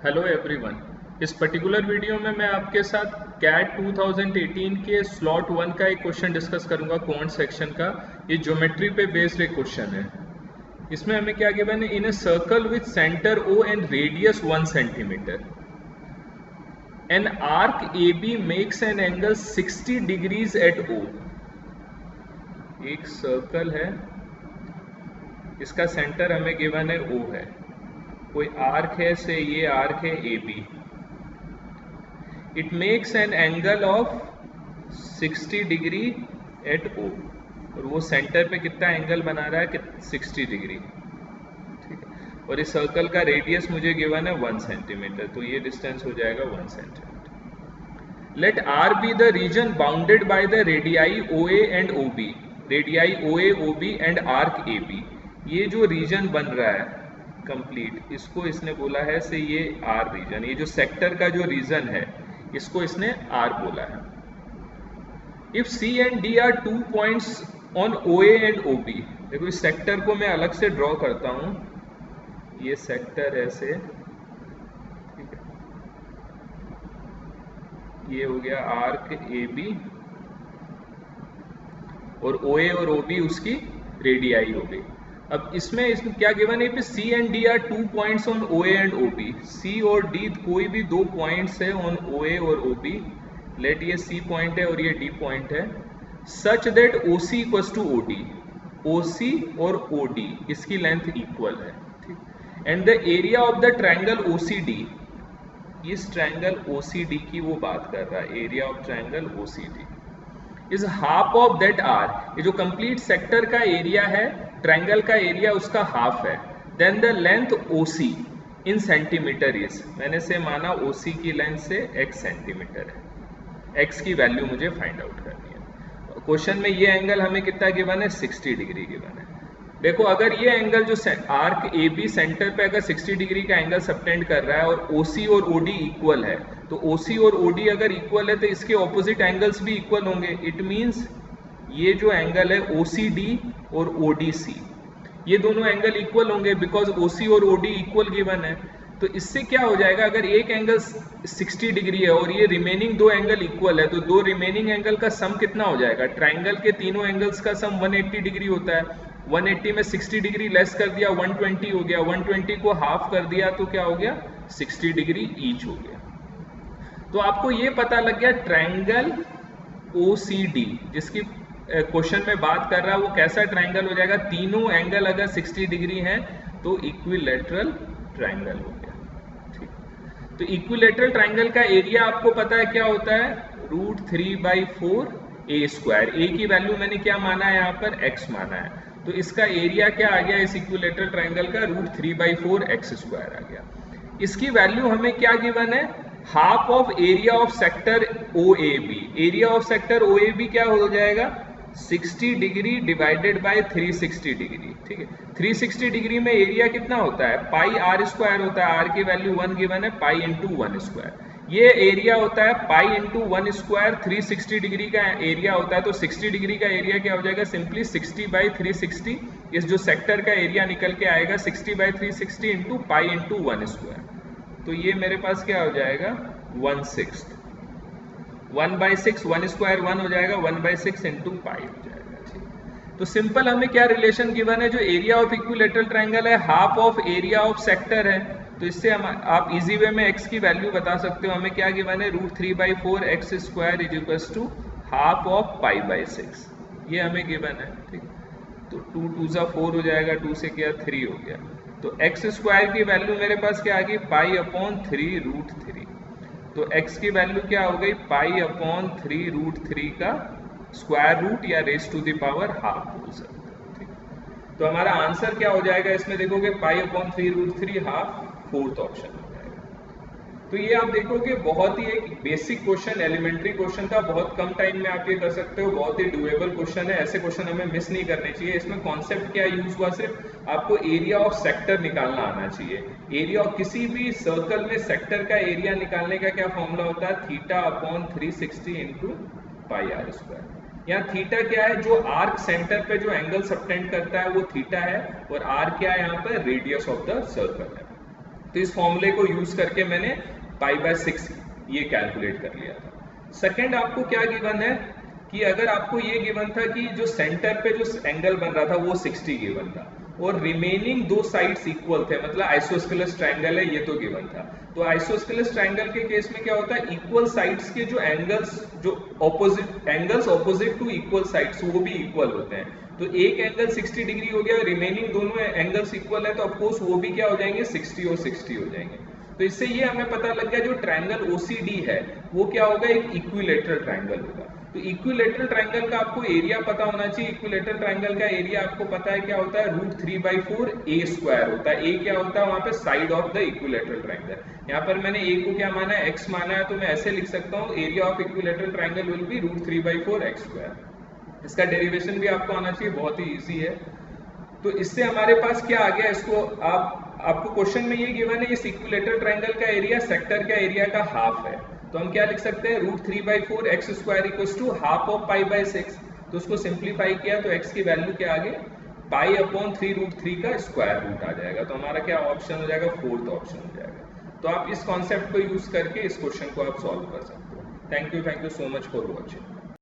Hello everyone. इस particular video में मैं आपके साथ कैट 2018 के स्लॉट 1 का एक क्वेश्चन डिस्कस करूंगा क्वांट सेक्शन का। ये ज्योमेट्री पे बेस्ड एक क्वेश्चन है। इसमें हमें क्या गिवन है, in a circle with centre O and radius 1 centimetre an arc A B makes an angle 60 degrees at O. एक सर्कल है, इसका सेंटर हमें गिवन है ओ है, कोई आर्क है, से ये आर्क है A B. It makes an angle of 60 degree at O, और वो सेंटर पे कितना एंगल बना रहा है, 60 डिग्री। ठीक है, और इस सर्कल का रेडियस मुझे गिवन है 1 सेंटीमीटर, तो ये डिस्टेंस हो जाएगा 1 centimetre. Let R be the region bounded by the radii O A and O B. Radii O A O B and arc A B, ये जो रीजन बन रहा है कंप्लीट, इसको इसने बोला है से ये आर रीजन। ये जो सेक्टर का जो रीजन है इसको इसने आर बोला है। If C and D are 2 points on O A and O B. देखो इस सेक्टर को मैं अलग से ड्रॉ करता हूं, ये सेक्टर ऐसे, ठीक है, ये हो गया आर्क ए बी, और ओ ए और ओ बी उसकी रेडियाई हो गई। अब इसमें क्या गिवन है, C and D are 2 points on O A and O B. C और डी कोई भी 2 पॉइंट्स है ऑन ओ ए और ओ बी। लेट ये सी पॉइंट है और ये डी पॉइंट है, such that O C equals to O D. O C और ओ डी इसकी लेंथ इक्वल है, ठीक। And the area of the triangle O C D, इस ट्रायंगल ओ सी डी की वो बात कर रहा है, area of triangle O C D is half of that R. ये जो कंप्लीट सेक्टर का एरिया है, ट्रायंगल का एरिया उसका हाफ है। Then the length O C in centimetre is, मैंने से माना ओ सी की लेंथ से x सेंटीमीटर है। x की वैल्यू मुझे फाइंड आउट करनी है। क्वेश्चन में ये एंगल हमें कितना गिवन है, 60 डिग्री गिवन है। देखो अगर ये एंगल जो आर्क ए बी सेंटर पे अगर 60 डिग्री का एंगल सबटेंड कर रहा है और ओ सी और ओ डी इक्वल है, तो ओ सी और ओ डी अगर इक्वल है तो इसके ऑपोजिट एंगल्स भी इक्वल होंगे। इट मीन्स ये जो एंगल है ओ सी डी और ओ डी सी, ये दोनों एंगल इक्वल होंगे बिकॉज ओ सी और ओ डी इक्वल गिवन है। तो इससे क्या हो जाएगा, अगर एक एंगल 60 डिग्री है और ये रिमेनिंग 2 एंगल इक्वल है, तो 2 रिमेनिंग एंगल का सम कितना हो जाएगा, ट्रायंगल के तीनों एंगल्स का सम 180 डिग्री होता है। 180 में 60 डिग्री लेस कर दिया, 120 हो गया। 120 को हाफ कर दिया तो क्या हो गया, 60 डिग्री ईच हो गया। तो आपको ये पता लग गया ट्रायंगल ओ सी डी, जिसकी क्वेश्चन में बात कर रहा है, वो कैसा ट्रायंगल हो जाएगा, तीनों एंगल अगर 60 डिग्री हैं तो इक्विलैटरल ट्रायंगल हो गया। ठीक, तो इक्विलैटरल ट्रायंगल का एरिया आपको पता है क्या होता है, √3/4 ए स्क्वायर। ए की वैल्यू मैंने क्या माना है, यहाँ पर x माना है, तो इसका एरिया क्या आ गया इस इक्विलैटरल ट्रायंगल का, √3/4 x स्क्वायर आ गया। इसकी वैल्यू हमें क्या गिवन है, half of area of sector O A B. Area of sector O A B क्या हो जाएगा, 60 डिग्री डिवाइडेड बाय 360 डिग्री। ठीक है, 360 डिग्री में एरिया कितना होता है, पाई आर स्क्वायर होता है। आर की वैल्यू 1 गिवन है, पाई इंटू 1 स्क्वायर। ये एरिया होता है पाई इंटू 1 स्क्वायर। 360 डिग्री का एरिया होता है, तो 60 डिग्री का एरिया क्या हो जाएगा, सिंपली 60/360। इस जो सेक्टर का एरिया निकल के आएगा 60/360 इंटू पाई इंटू 1 स्क्वायर। तो ये मेरे पास क्या हो जाएगा, 1/6। 1/6, 1 स्क्वायर 1 हो जाएगा, 1/6 इंटू पाई हो जाएगा। ठीक, तो सिंपल हमें क्या रिलेशन गिवन है, जो एरिया ऑफ इक्विलैटरल ट्रायंगल है half of area of sector है। तो इससे हम आप इजी वे में x की वैल्यू बता सकते हो। हमें क्या गिवन है, √3/4 x square is equals to half of पाई/6, ये हमें गिवन है। ठीक, तो 2 2 4 हो जाएगा, 2 से क्या 3 हो गया। तो x स्क्वायर की वैल्यू मेरे पास क्या आ गई, पाई/3√3। तो x की वैल्यू क्या हो गई, पाई/3√3 का स्क्वायर रूट या raise to the power half बोल सकते हैं। ठीक, तो हमारा आंसर क्या हो जाएगा इसमें, देखोगे पाई/3√3 हाफ, फोर्थ ऑप्शन हो जाएगा। तो ये आप देखोगे बहुत ही एक बेसिक क्वेश्चन, एलिमेंट्री क्वेश्चन था, बहुत कम टाइम में आप ये कर सकते हो, बहुत ही डुएबल क्वेश्चन है। ऐसे क्वेश्चन हमें मिस नहीं करने चाहिए। इसमें कॉन्सेप्ट क्या यूज हुआ, सिर्फ आपको एरिया ऑफ सेक्टर निकालना आना चाहिए। एरिया ऑफ किसी भी सर्कल में सेक्टर का एरिया निकालने का क्या फॉर्मूला होता है, θ/360 इंटू पाई आर स्क्वायर। यहाँ थीटा क्या है, जो आर्क सेंटर पे जो एंगल सबटेंड करता है वो थीटा है, और आर क्या है यहाँ पर, रेडियस ऑफ द सर्कल है। तो इस फॉर्मूले को यूज करके मैंने π/6 ये कैलकुलेट कर लिया था। सेकंड आपको क्या गिवन है कि अगर आपको ये गिवन था कि जो सेंटर पे जो एंगल बन रहा था वो 60 गिवन था और रिमेनिंग दो साइड्स इक्वल थे, मतलब आइसोस्केलस ट्रायंगल है ये तो गिवन था। तो आइसोस्केलस ट्रायंगल के केस में क्या होता है, इक्वल साइड्स के जो एंगल्स, जो opposite angles opposite to equal sides वो भी इक्वल होते हैं। तो एक एंगल 60 डिग्री हो गया, रिमेनिंग दोनों एंगल्स इक्वल है, तो ऑफकोर्स वो भी क्या हो जाएंगे, 60 और 60 हो जाएंगे। तो इससे ये हमें पता लग गया जो ट्रायंगल OCD है वो क्या होगा, एक इक्विलेटरल ट्रायंगल होगा। तो इक्विलेटरल ट्रायंगल का आपको एरिया पता होना चाहिए। इक्विलेटरल ट्रायंगल का एरिया आपको पता है क्या होता है, √3/4 A² होता है। A क्या होता है वहां पे, side of the equilateral triangle. यहाँ पर मैंने A को क्या माना है, x माना है, तो मैं ऐसे लिख सकता हूँ area of equilateral triangle will be √3/4 x²। इसका डेरिवेशन भी आपको आना चाहिए, बहुत ही ईजी है। तो इससे हमारे पास क्या आ गया, इसको आपको क्वेश्चन में ये गिवन है, इस इक्विलेटरल ट्रायंगल का एरिया सेक्टर का एरिया का हाफ है। तो हम क्या लिख सकते हैं, √3/4 x² = हाफ ऑफ π/6। तो उसको सिंप्लीफाई किया तो x की वैल्यू क्या आ गई, π/3√3 का स्क्वायर रूट आ जाएगा। तो हमारा क्या ऑप्शन हो जाएगा, फोर्थ ऑप्शन हो जाएगा। तो आप इस कॉन्सेप्ट को यूज करके इस क्वेश्चन को आप सॉल्व कर सकते हो। Thank you so much for watching.